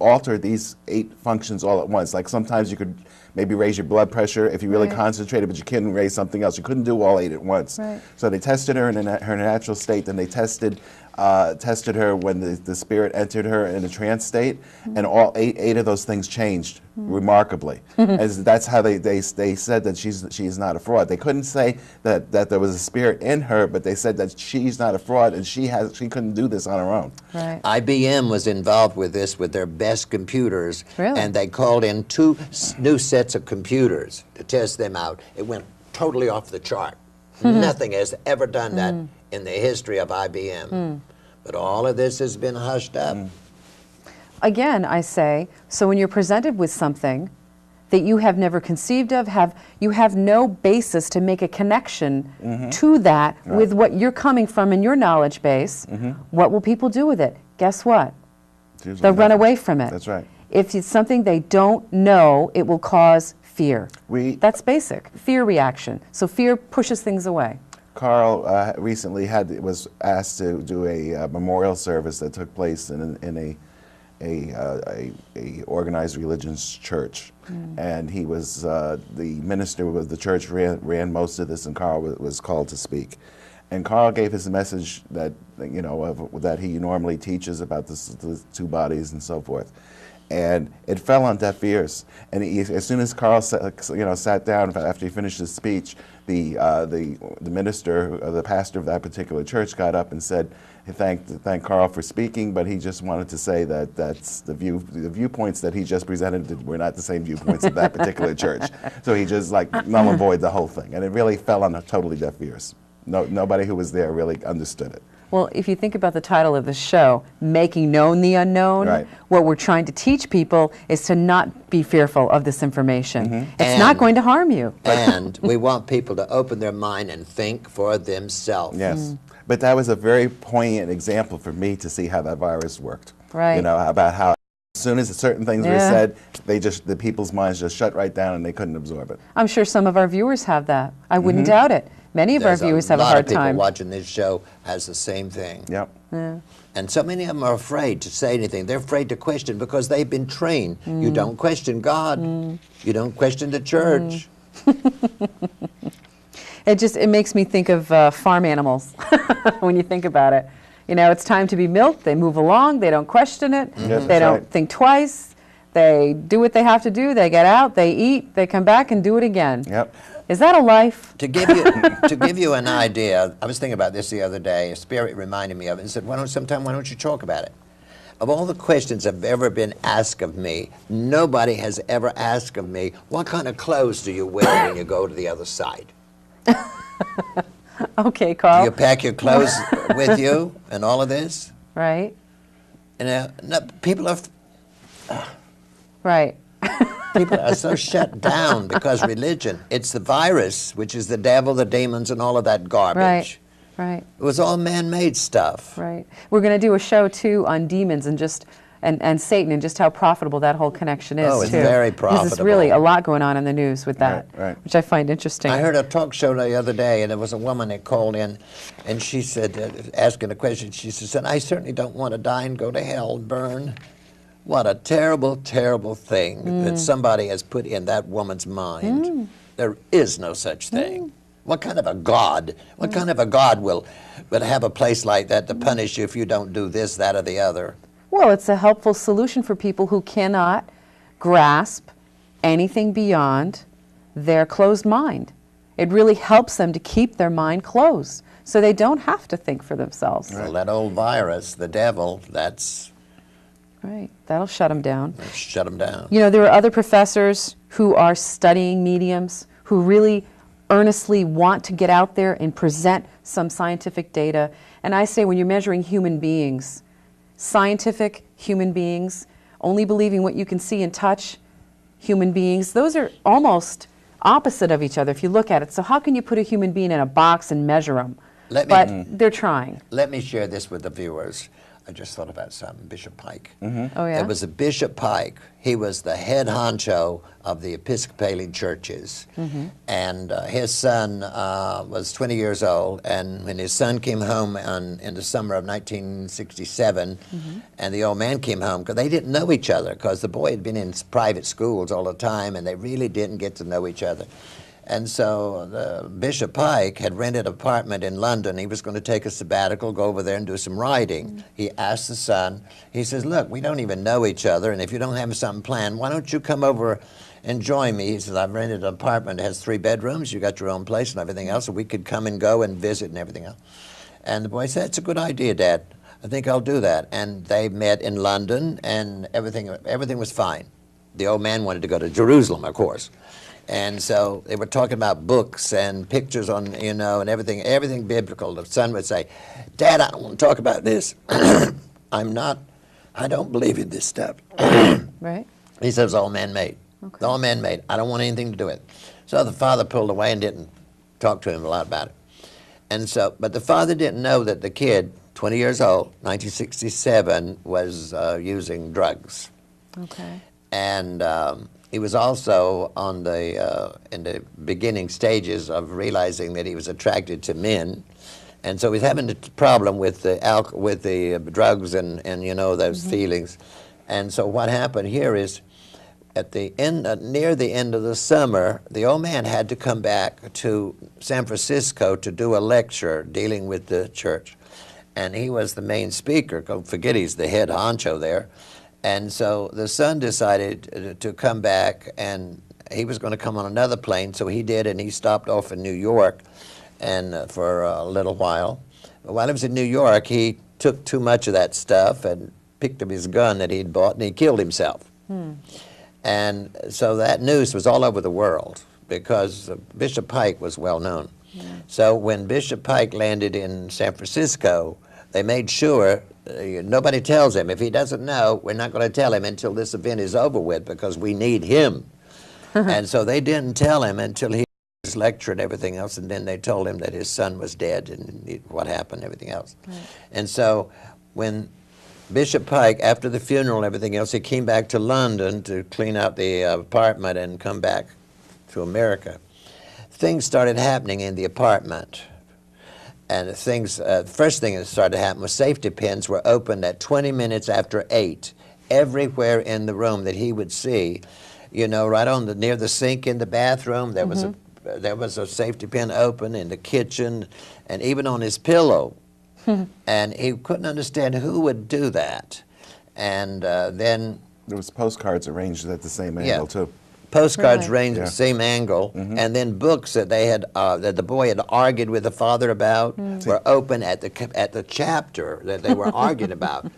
alter these 8 functions all at once. Like sometimes you could maybe raise your blood pressure if you really concentrated, but you couldn't raise something else. You couldn't do all 8 at once. Right. So they tested her in her natural state, then they tested her when the spirit entered her in a trance state, and all eight of those things changed remarkably. As that's how they said that she's not a fraud. They couldn't say that there was a spirit in her, but they said that she's not a fraud and she couldn't do this on her own. Right. IBM was involved with this with their best computers, Really? and they called in 2 new sets of computers to test them out. It went totally off the chart. Nothing has ever done that in the history of IBM. But all of this has been hushed up. Again, I say, so when you're presented with something that you have never conceived of, you have no basis to make a connection to that with what you're coming from in your knowledge base, what will people do with it? Guess what? They'll run away from it. That's right. If it's something they don't know, it will cause fear. That's basic, fear reaction. So fear pushes things away. Carl recently was asked to do a memorial service that took place in a organized religious church, and he was the minister of the church ran most of this, and Carl was called to speak. And Carl gave his message that that he normally teaches about the 2 bodies and so forth. And it fell on deaf ears. And as soon as Carl sat down after he finished his speech, the minister, the pastor of that particular church, got up and said he thanked Carl for speaking, but he just wanted to say that the viewpoints that he just presented were not the same viewpoints of that particular church. So he just null and void the whole thing, and it really fell on totally deaf ears. Nobody who was there really understood it. Well, if you think about the title of the show, Making Known the Unknown, what we're trying to teach people is to not be fearful of this information. It's not going to harm you. And we want people to open their mind and think for themselves. Yes. But that was a very poignant example for me to see how that virus worked. Right. About how as soon as certain things were said, the people's minds just shut right down and they couldn't absorb it. I'm sure some of our viewers have that. I wouldn't doubt it. Many of our viewers have a hard time. A lot of people watching this show has the same thing. Yep. Yeah. And so many of them are afraid to say anything. They're afraid to question because they've been trained. You don't question God. You don't question the church. It makes me think of farm animals when you think about it. It's time to be milked. They move along. They don't question it. They don't think twice. They do what they have to do. They get out. They eat. They come back and do it again. Yep. Is that a life? To give you an idea, I was thinking about this the other day. A spirit reminded me of it and said, why don't you talk about it? Of all the questions that have ever been asked of me, nobody has ever asked of me, what kind of clothes do you wear when you go to the other side? Okay, Carl. Do you pack your clothes with you and all of this? Right. People are... Right. People are so shut down because religion, it's the virus, which is the devil, the demons, and all of that garbage. Right. It was all man-made stuff. Right. We're going to do a show, too, on demons and Satan and just how profitable that whole connection is, Oh, it's too. very profitable. There's really a lot going on in the news with that, which I find interesting. I heard a talk show the other day, and there was a woman that called in, and she said, asking a question, she said, I certainly don't want to die and go to hell and burn. What a terrible, terrible thing that somebody has put in that woman's mind. There is no such thing. What kind of a God? What kind of a God will have a place like that to punish you if you don't do this, that, or the other? Well, it's a helpful solution for people who cannot grasp anything beyond their closed mind. It really helps them to keep their mind closed so they don't have to think for themselves. Well, that old virus, the devil, that's Right, that'll shut them down. shut them down. You know, there are other professors who are studying mediums who really earnestly want to get out there and present some scientific data. And I say when you're measuring human beings, scientific human beings, only believing what you can see and touch human beings, those are almost opposite of each other if you look at it. So how can you put a human being in a box and measure them? But they're trying. Let me share this with the viewers. I just thought about something. Bishop Pike. Oh, yeah? It was a Bishop Pike. He was the head honcho of the Episcopalian churches. And his son was 20 years old. And when his son came home in the summer of 1967, and the old man came home, because they didn't know each other, because the boy had been in private schools all the time, and they really didn't get to know each other. And so Bishop Pike had rented an apartment in London. He was going to take a sabbatical, go over there and do some writing. He asked the son, he says, look, we don't even know each other, and if you don't have something planned, why don't you come over and join me? He says, I've rented an apartment that has 3 bedrooms. You got your own place and everything else, so we could come and go and visit and everything else. And the boy said, it's a good idea, Dad. I think I'll do that. And they met in London, and everything was fine. The old man wanted to go to Jerusalem, of course. And so they were talking about books and pictures on, you know, and everything biblical. The son would say, Dad, I don't want to talk about this. I don't believe in this stuff. Right. He says, all man-made. Okay. All man-made. I don't want anything to do with it. So the father pulled away and didn't talk to him a lot about it. And so, but the father didn't know that the kid, 20 years old, 1967, was using drugs. Okay. And he was also on in the beginning stages of realizing that he was attracted to men, and so he's having a problem with the drugs and you know those feelings. And so what happened here is, at the end, near the end of the summer, the old man had to come back to San Francisco to do a lecture dealing with the church, and he was the main speaker. Don't forget, he's the head honcho there. And so the son decided to come back, and he was going to come on another plane, so he did, and he stopped off in New York and for a little while. But while he was in New York, he took too much of that stuff and picked up his gun that he'd bought, and he killed himself. And so that news was all over the world, because Bishop Pike was well known. So when Bishop Pike landed in San Francisco, they made sure nobody tells him. If he doesn't know, we're not going to tell him until this event is over with, because we need him. And so they didn't tell him until he was lectured and everything else, and then they told him that his son was dead and what happened and everything else. And so when Bishop Pike, after the funeral and everything else, he came back to London to clean out the apartment and come back to America. Things started happening in the apartment. And first thing that started to happen was safety pins were opened at 20 minutes after 8, everywhere in the room that he would see. You know, right near the sink in the bathroom, there was a safety pin open in the kitchen, and even on his pillow. And he couldn't understand who would do that. And then there was postcards arranged at the same angle too. Postcards ranged the same angle, and then books that they had that the boy had argued with the father about were open at the chapter that they were arguing about.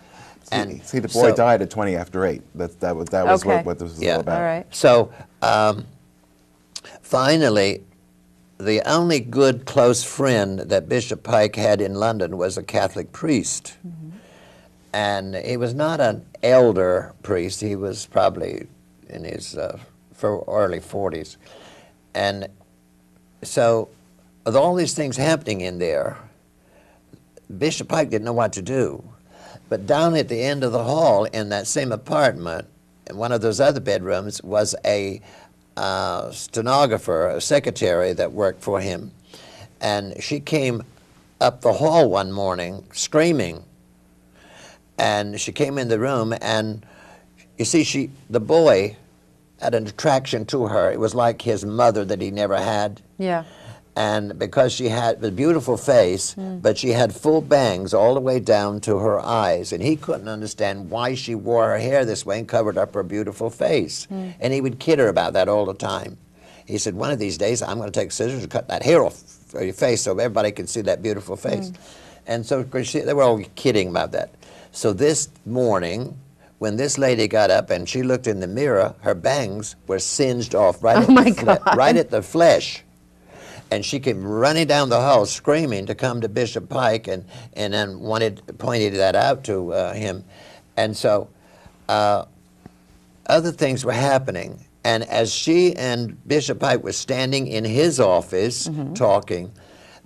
See, the boy died at 20 after 8. That was what this was all about. All right. So finally, the only good close friend that Bishop Pike had in London was a Catholic priest, and he was not an elder priest. He was probably in his early 40s. And so with all these things happening in there, Bishop Pike didn't know what to do. But down at the end of the hall in that same apartment, in one of those other bedrooms, was a stenographer, a secretary that worked for him. And she came up the hall one morning screaming. And she came in the room, and you see, the boy had an attraction to her. It was like his mother that he never had. Yeah. And because she had a beautiful face, but she had full bangs all the way down to her eyes, and he couldn't understand why she wore her hair this way and covered up her beautiful face. And he would kid her about that all the time. He said, one of these days I'm going to take scissors and cut that hair off your face so everybody can see that beautiful face. And so, of course, they were all kidding about that. So this morning, when this lady got up and she looked in the mirror, her bangs were singed off right, right at the flesh. And she came running down the hall screaming to come to Bishop Pike and then pointed that out to him. And so other things were happening. And as she and Bishop Pike were standing in his office talking,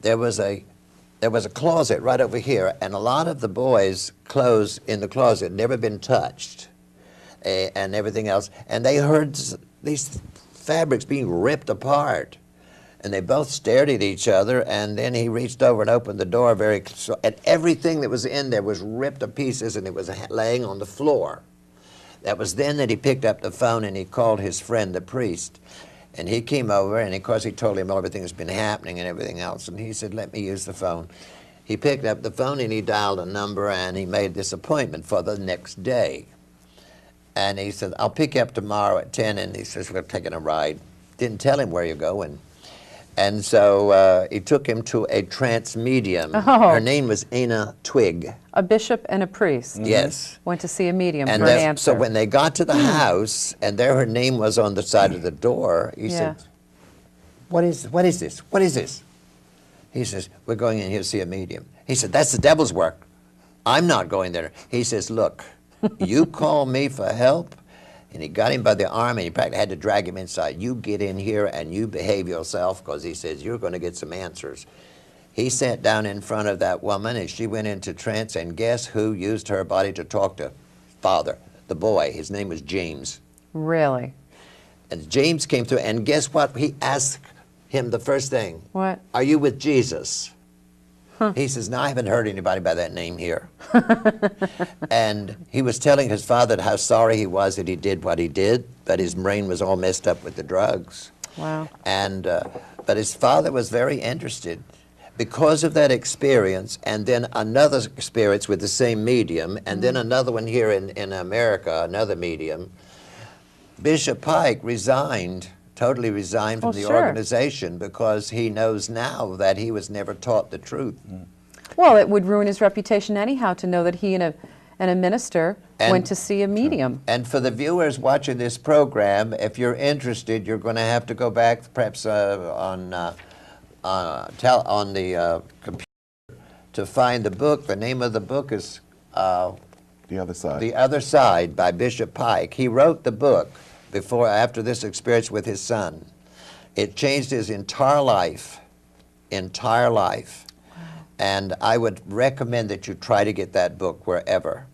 there was a closet right over here, and a lot of the boys' clothes in the closet had never been touched and everything else. And they heard these fabrics being ripped apart. And they both stared at each other, and then he reached over and opened the door and everything that was in there was ripped to pieces, and it was laying on the floor. That was then that he picked up the phone and he called his friend, the priest. And he came over, and of course he told him everything that's been happening and everything else. And he said, let me use the phone. He picked up the phone and he dialed a number, and he made this appointment for the next day. And he said, I'll pick you up tomorrow at 10. And he says, we're taking a ride. Didn't tell him where you're going. And so he took him to a trance medium. Her name was Anna Twigg. A bishop and a priest. Yes. Went to see a medium and for an answer. So when they got to the house, and there her name was on the side of the door, he said, what is this? What is this? He says, we're going in here to see a medium. He said, that's the devil's work. I'm not going there. He says, look, you call me for help, and he got him by the arm, and he practically had to drag him inside. You get in here and you behave yourself, because he says, you're going to get some answers. He sat down in front of that woman, and she went into trance, and guess who used her body to talk to father, the boy? His name was James. Really? And James came through, and guess what? He asked him the first thing. What? Are you with Jesus? He says, no, I haven't heard anybody by that name here. And he was telling his father how sorry he was that he did what he did, but his brain was all messed up with the drugs. Wow. And, but his father was very interested because of that experience, and then another experience with the same medium, and then another one here in America, another medium. Bishop Pike resigned, totally resigned from the organization, because he knows now that he was never taught the truth. Well, it would ruin his reputation anyhow to know that he and a minister went to see a medium. And for the viewers watching this program, if you're interested, you're going to have to go back perhaps on the computer to find the book. The name of the book is The Other Side. The Other Side by Bishop Pike. He wrote the book after this experience with his son. It changed his entire life, entire life. And I would recommend that you try to get that book wherever.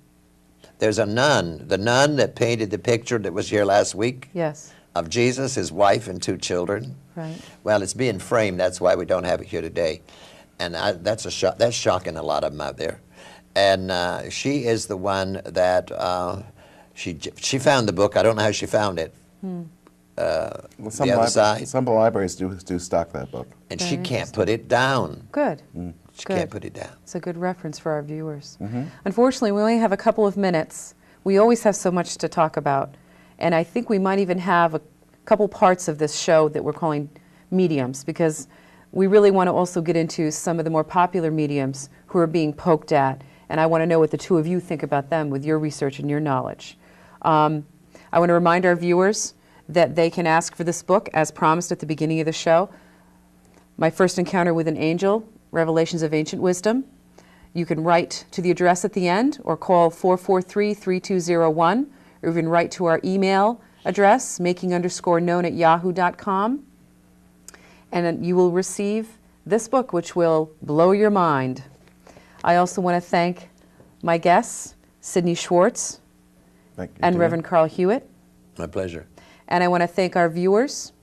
There's a nun, the nun that painted the picture that was here last week. Yes. Of Jesus, his wife, and 2 children. Right. Well, it's being framed. That's why we don't have it here today. And that's shocking a lot of them out there. And she is the one that she found the book. I don't know how she found it. Well, The Other Side. Some libraries do stock that book. And she can't put it down. Good. She can't put it down. It's a good reference for our viewers. Unfortunately, we only have a couple of minutes. We always have so much to talk about. And I think we might even have a couple parts of this show that we're calling mediums, because we really want to also get into some of the more popular mediums who are being poked at. And I want to know what the two of you think about them with your research and your knowledge. I want to remind our viewers that they can ask for this book, as promised at the beginning of the show, My First Encounter with an Angel, Revelations of Ancient Wisdom. You can write to the address at the end, or call 443-3201, or even write to our email address, making_known@yahoo.com. And then you will receive this book, which will blow your mind. I also want to thank my guests, Sidney Schwartz and Reverend Carl Hewitt. My pleasure. And I want to thank our viewers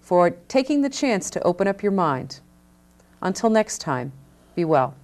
for taking the chance to open up your mind. Until next time, be well.